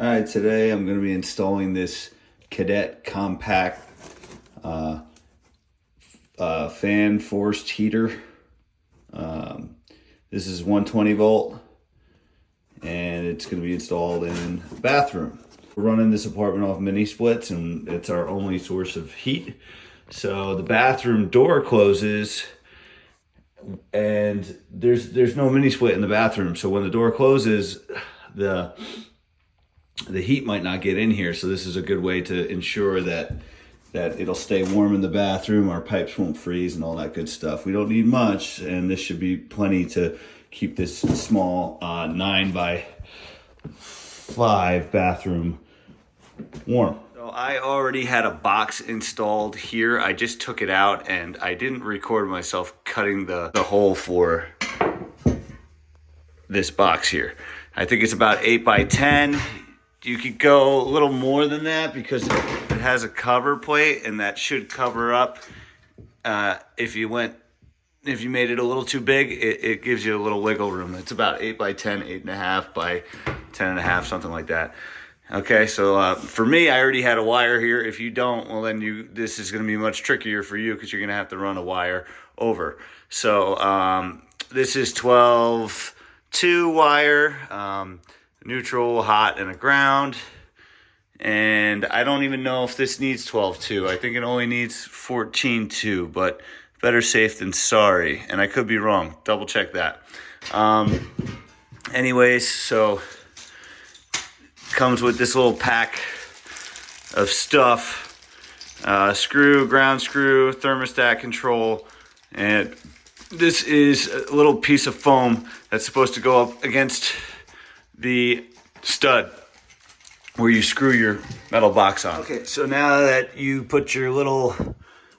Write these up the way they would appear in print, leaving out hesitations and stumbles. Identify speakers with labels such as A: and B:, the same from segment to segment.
A: All right, today I'm going to be installing this Cadet Com-Pak fan forced heater. This is 120 volt and it's going to be installed in the bathroom. We're running this apartment off mini splits and it's our only source of heat. So the bathroom door closes and there's no mini split in the bathroom. So when the door closes, the heat might not get in here. So this is a good way to ensure that it'll stay warm in the bathroom. Our pipes won't freeze and all that good stuff. We don't need much, and this should be plenty to keep this small 9 by 5 bathroom warm. So I already had a box installed here. I just took it out and I didn't record myself cutting the hole for this box here. I think it's about 8 by 10. You could go a little more than that because it has a cover plate, and that should cover up. If you made it a little too big, it gives you a little wiggle room. It's about 8 by 10, 8.5 by 10.5, something like that. Okay, so for me, I already had a wire here. If you don't, well then this is going to be much trickier for you because you're going to have to run a wire over. So this is 12-2 wire. Neutral, hot, and a ground. And I don't even know if this needs 12-2. I think it only needs 14-2, but better safe than sorry. And I could be wrong. Double check that. Anyways, so comes with this little pack of stuff. Screw, ground screw, thermostat control, and this is a little piece of foam that's supposed to go up against the stud where you screw your metal box on. Okay, so now that you put your little,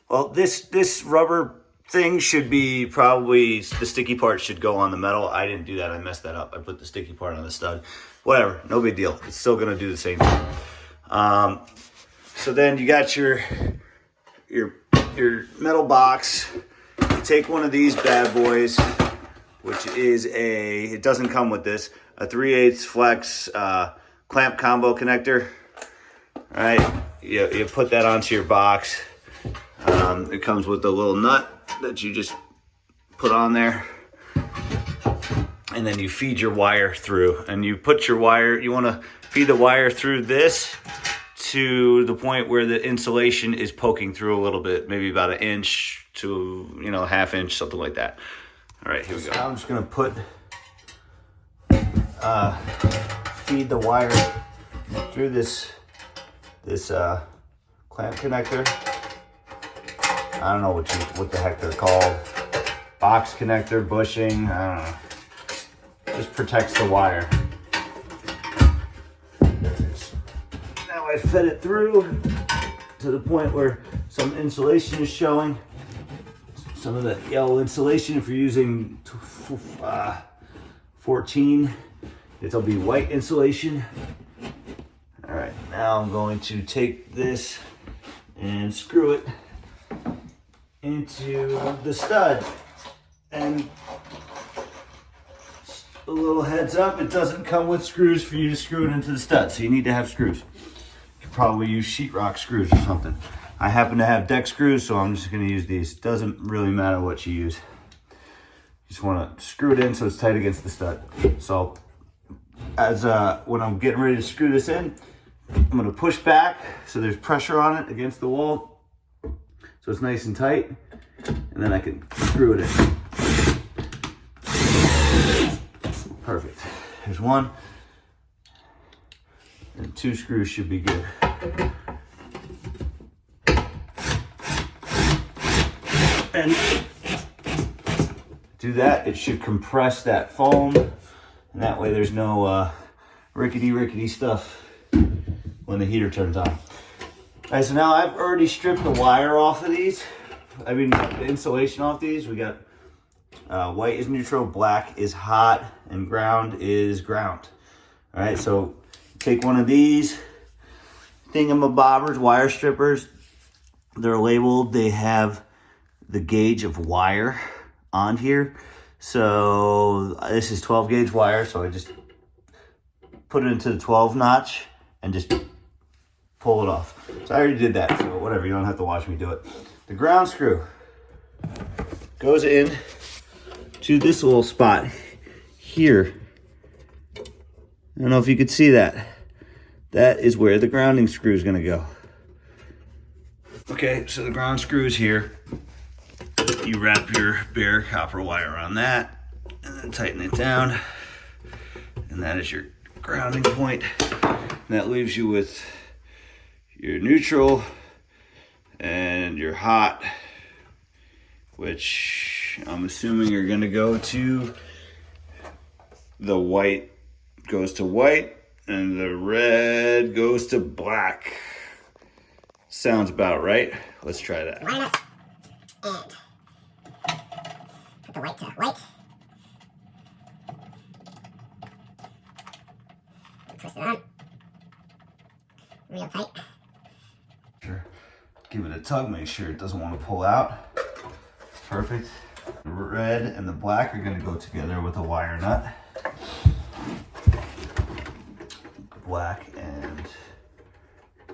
A: well, this rubber thing should be probably, the sticky part should go on the metal. I didn't do that, I messed that up. I put the sticky part on the stud. Whatever, no big deal. It's still gonna do the same thing. So then you got your metal box. You take one of these bad boys, which is it doesn't come with this, a 3/8 flex clamp combo connector. All right, you put that onto your box. It comes with a little nut that you just put on there, and then you feed your wire through. And you put your wire, you want to feed the wire through this to the point where the insulation is poking through a little bit, maybe about 1 inch to ½ inch, something like that. All right, here we go. Now I'm just gonna feed the wire through this clamp connector. I don't know what the heck they're called. Box connector, bushing, I don't know. Just protects the wire. Now I fed it through to the point where some insulation is showing. Some of the yellow insulation, if you're using 14, it'll be white insulation. All right, now I'm going to take this and screw it into the stud. And a little heads up, it doesn't come with screws for you to screw it into the stud, so you need to have screws. You could probably use sheetrock screws or something. I happen to have deck screws, so I'm just gonna use these. Doesn't really matter what you use. You just wanna screw it in so it's tight against the stud. So when I'm getting ready to screw this in, I'm gonna push back so there's pressure on it against the wall, so it's nice and tight, and then I can screw it in. Perfect. There's one, and 2 screws should be good. And do that, it should compress that foam, and that way there's no rickety stuff when the heater turns on. All right, so now I've already stripped the wire off of these. I mean, the insulation off these. We got white is neutral, black is hot, and ground is ground. All right, so take one of these thingamabobbers, wire strippers. They're labeled, they have the gauge of wire on here. So this is 12 gauge wire, so I just put it into the 12 notch and just pull it off. So I already did that, so whatever, you don't have to watch me do it. The ground screw goes in to this little spot here. I don't know if you could see that. That is where the grounding screw is gonna go. Okay, so the ground screw is here. You wrap your bare copper wire around that and then tighten it down. And that is your grounding point. And that leaves you with your neutral and your hot, which I'm assuming are gonna go to the white goes to white and the red goes to black. Sounds about right. Let's try that.
B: Minus and put the white to white. Twist it on. Real tight.
A: Sure. Give it a tug, make sure it doesn't want to pull out. Perfect. The red and the black are going to go together with a wire nut. Black and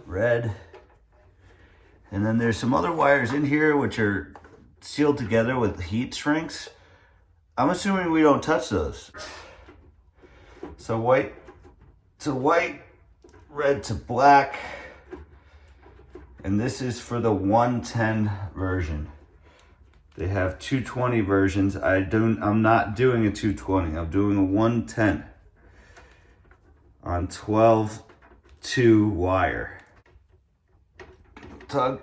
A: red. And then there's some other wires in here which are sealed together with heat shrinks. I'm assuming we don't touch those. So white to white, red to black. And this is for the 110 version. They have 220 versions. I'm not doing a 220. I'm doing a 110 on 12-2 wire. Tug,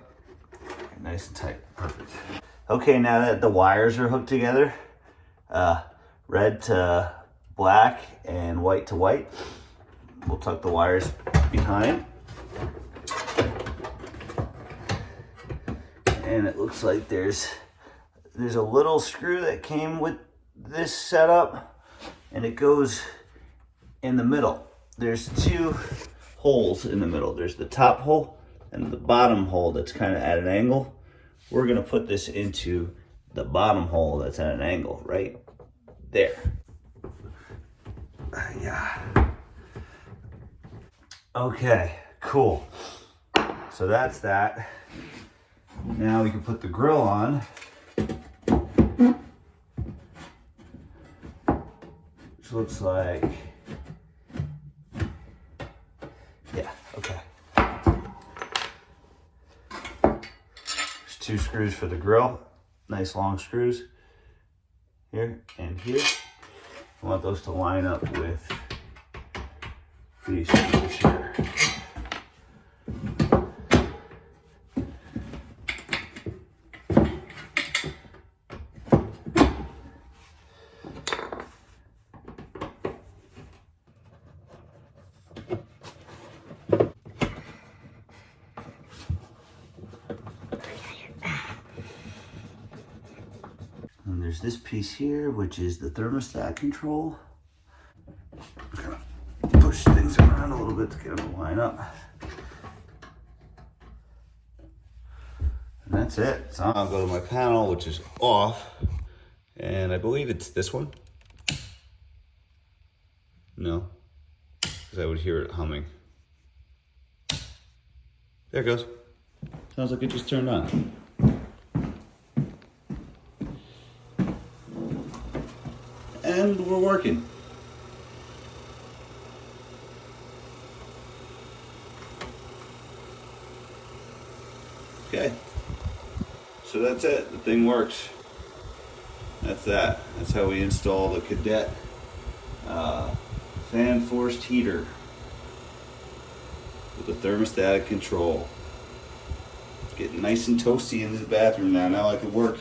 A: nice and tight, perfect. Okay, now that the wires are hooked together, red to black and white to white, we'll tuck the wires behind. And it looks like there's a little screw that came with this setup, and it goes in the middle. There's two holes in the middle. There's the top hole and the bottom hole that's kind of at an angle. We're gonna put this into the bottom hole that's at an angle, right there. Yeah. Okay, cool. So that's that. Now we can put the grill on. Which looks like, yeah, okay. There's two screws for the grill. Nice long screws. Here and here. I want those to line up with these screws here. And there's this piece here, which is the thermostat control. I'm gonna push things around a little bit to get them to line up. And that's it. So I'll go to my panel, which is off. And I believe it's this one. No, because I would hear it humming. There it goes. Sounds like it just turned on. And we're working. Okay. So that's it. The thing works. That's that. That's how we install the Cadet fan forced heater with the thermostatic control. It's getting nice and toasty in this bathroom now. Now I can work.